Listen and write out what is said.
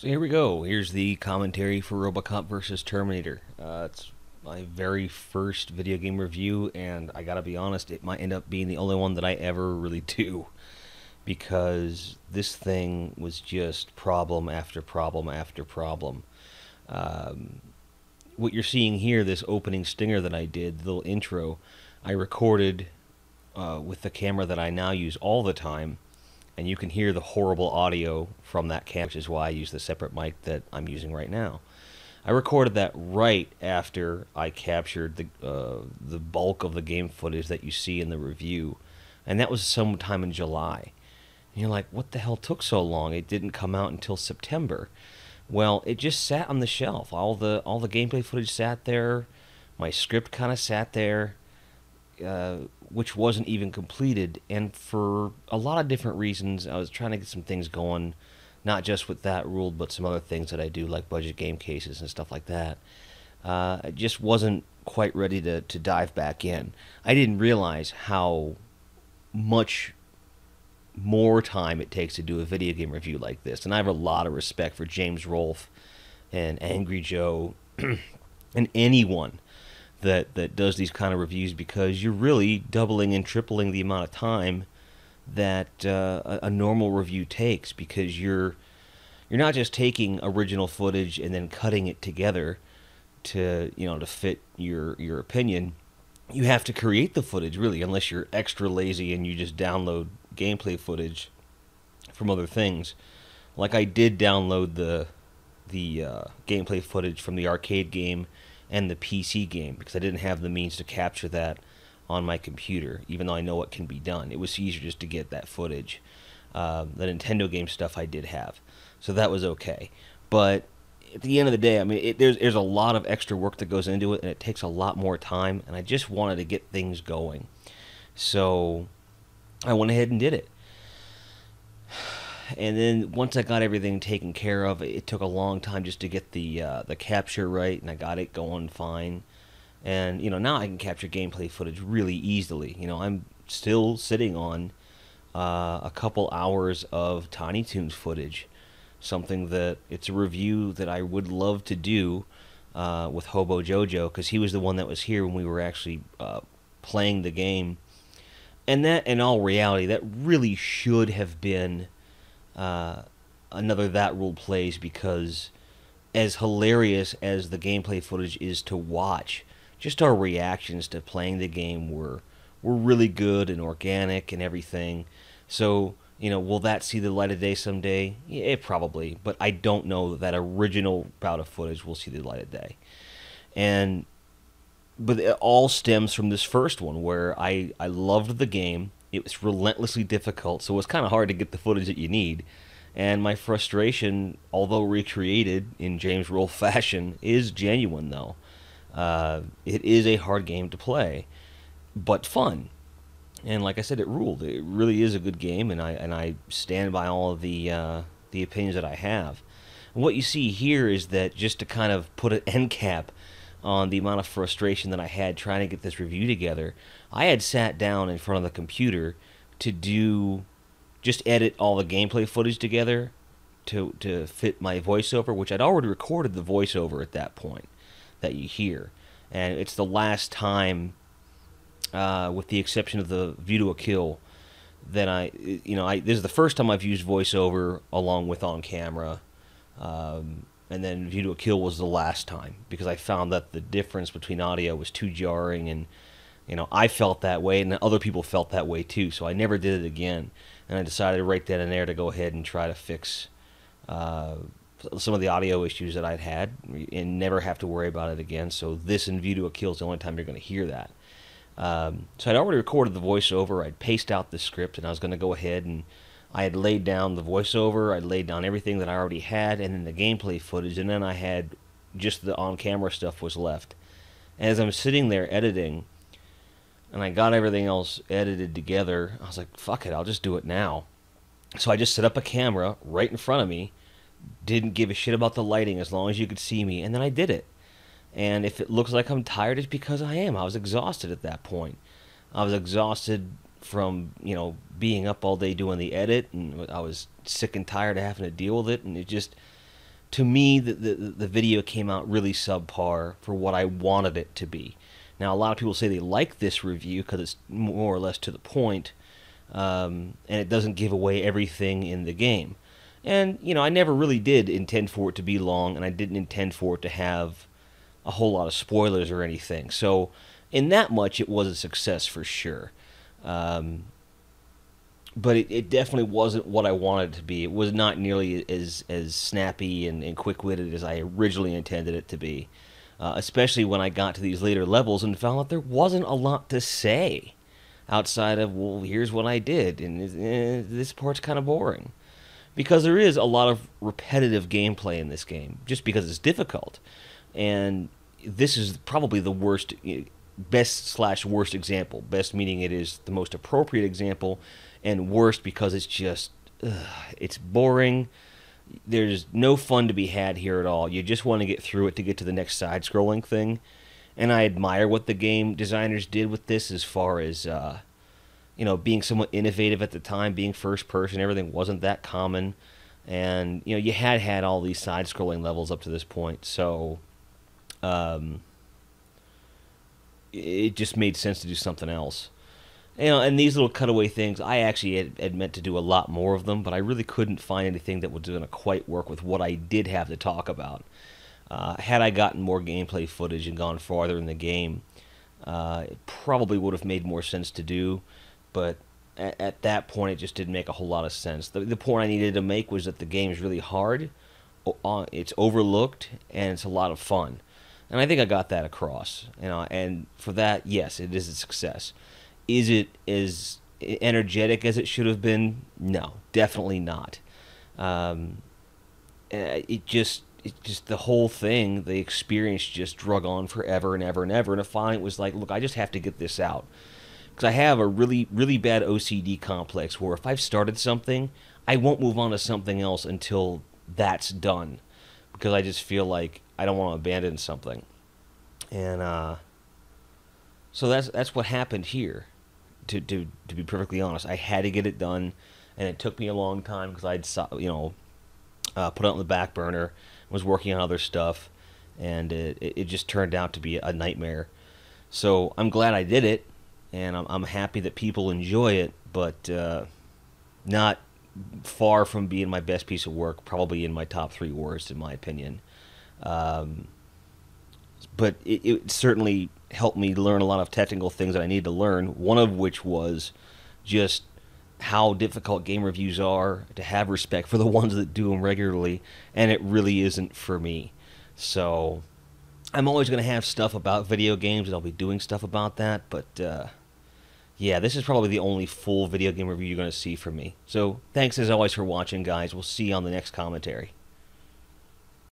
So here we go. Here's the commentary for Robocop versus Terminator. It's my very first video game review, and I gotta be honest, it might end up being the only one that I ever really do, because this thing was just problem after problem after problem. Um, what you're seeing here, this opening stinger that I did, the little intro, I recorded with the camera that I now use all the time, and you can hear the horrible audio from that camera, which is why I use the separate mic that I'm using right now. I recorded that right after I captured the bulk of the game footage that you see in the review, and that was sometime in July. And you're like, what the hell took so long? It didn't come out until September. Well, it just sat on the shelf. All the gameplay footage sat there. My script kind of sat there, which wasn't even completed. And for a lot of different reasons, I was trying to get some things going, not just with that rule, but some other things that I do, like budget game cases and stuff like that. I just wasn't quite ready to dive back in. I didn't realize how much more time it takes to do a video game review like this. And I have a lot of respect for James Rolfe and Angry Joe and anyone that does these kind of reviews, because you're really doubling and tripling the amount of time that a normal review takes, because you're not just taking original footage and then cutting it together to fit your opinion. You have to create the footage, really, unless you're extra lazy and you just download gameplay footage from other things. Like I did download the gameplay footage from the arcade game and the PC game, because I didn't have the means to capture that on my computer, even though I know it can be done. It was easier just to get that footage. The Nintendo game stuff I did have, so that was okay. But at the end of the day, I mean, there's a lot of extra work that goes into it, and it takes a lot more time, and I just wanted to get things going. So I went ahead and did it. And then once I got everything taken care of, it took a long time just to get the capture right, and I got it going fine. And now I can capture gameplay footage really easily. I'm still sitting on a couple hours of Tiny Toons footage, something that it's a review that I would love to do with Hobo Jojo, because he was the one that was here when we were actually playing the game. And that, in all reality, that really should have been another That Rule Plays, because as hilarious as the gameplay footage is to watch, just our reactions to playing the game were really good and organic and everything. So, will that see the light of day someday? Yeah, it probably, but I don't know that original bout of footage will see the light of day. But it all stems from this first one, where I loved the game. It was relentlessly difficult, so it was kind of hard to get the footage that you need. And my frustration, although recreated in James Rolfe fashion, is genuine, though. It is a hard game to play, but fun. And like I said, it ruled. It really is a good game, and I stand by all of the opinions that I have. And what you see here is that, just to kind of put an end cap on the amount of frustration that I had trying to get this review together, I had sat down in front of the computer to just edit all the gameplay footage together to fit my voiceover, which I'd already recorded the voiceover at that point that you hear. And it's the last time, with the exception of the View to a Kill, that this is the first time I've used voiceover along with on camera. And then View to a Kill was the last time, because I found that the difference between audio was too jarring, and I felt that way, and other people felt that way too, so I never did it again. And I decided right then and there to go ahead and try to fix some of the audio issues that I'd had, and never have to worry about it again. So this and View to a Kill is the only time you're going to hear that. So I'd already recorded the voiceover, I'd paced out the script, and I was going to go ahead and I had laid down the voiceover, I'd laid down everything that I already had, and then the gameplay footage, and then I had just the on-camera stuff was left. And as I'm sitting there editing, and I got everything else edited together, I was like, fuck it, I'll just do it now. So I just set up a camera right in front of me, didn't give a shit about the lighting as long as you could see me, and then I did it. And if it looks like I'm tired, it's because I am. I was exhausted at that point. I was exhausted from, being up all day doing the edit, and I was sick and tired of having to deal with it, and to me, the video came out really subpar for what I wanted it to be. Now, a lot of people say they like this review because it's more or less to the point, and it doesn't give away everything in the game. And, you know, I never really did intend for it to be long, and I didn't intend for it to have a whole lot of spoilers or anything. So, in that much, it was a success for sure. But it definitely wasn't what I wanted it to be. It was not nearly as snappy and quick-witted as I originally intended it to be. Especially when I got to these later levels and found out there wasn't a lot to say outside of, well, here's what I did, and this part's kind of boring. Because there is a lot of repetitive gameplay in this game, just because it's difficult. And this is probably the worst, best/worst example. Best meaning it is the most appropriate example, and worst because it's just, it's boring. There's no fun to be had here at all. You just want to get through it to get to the next side-scrolling thing. And I admire what the game designers did with this as far as, you know, being somewhat innovative at the time, being first person, everything wasn't that common. And, you know, you had all these side-scrolling levels up to this point, so it just made sense to do something else. You know, and these little cutaway things, I actually had meant to do a lot more of them, but I really couldn't find anything that was going to quite work with what I did have to talk about. Had I gotten more gameplay footage and gone farther in the game, it probably would have made more sense to do, but at that point it just didn't make a whole lot of sense. The point I needed to make was that the game is really hard, it's overlooked, and it's a lot of fun. And I think I got that across. You know, and for that, yes, it is a success. Is it as energetic as it should have been? No, definitely not. It just the whole thing, the experience just drug on forever and ever and ever. And finally, it was like, look, I just have to get this out, because I have a really, really bad OCD complex where if I've started something, I won't move on to something else until that's done, because I just feel like I don't want to abandon something. And so that's what happened here. To be perfectly honest, I had to get it done, and it took me a long time because I'd put it on the back burner, was working on other stuff, and it just turned out to be a nightmare. So I'm glad I did it, and I'm happy that people enjoy it, but not far from being my best piece of work. Probably in my top 3 worst, in my opinion. But it certainly helped me learn a lot of technical things that I needed to learn, one of which was just how difficult game reviews are, to have respect for the ones that do them regularly, and it really isn't for me. So I'm always going to have stuff about video games, and I'll be doing stuff about that, but yeah, this is probably the only full video game review you're going to see from me. So thanks as always for watching, guys. We'll see you on the next commentary.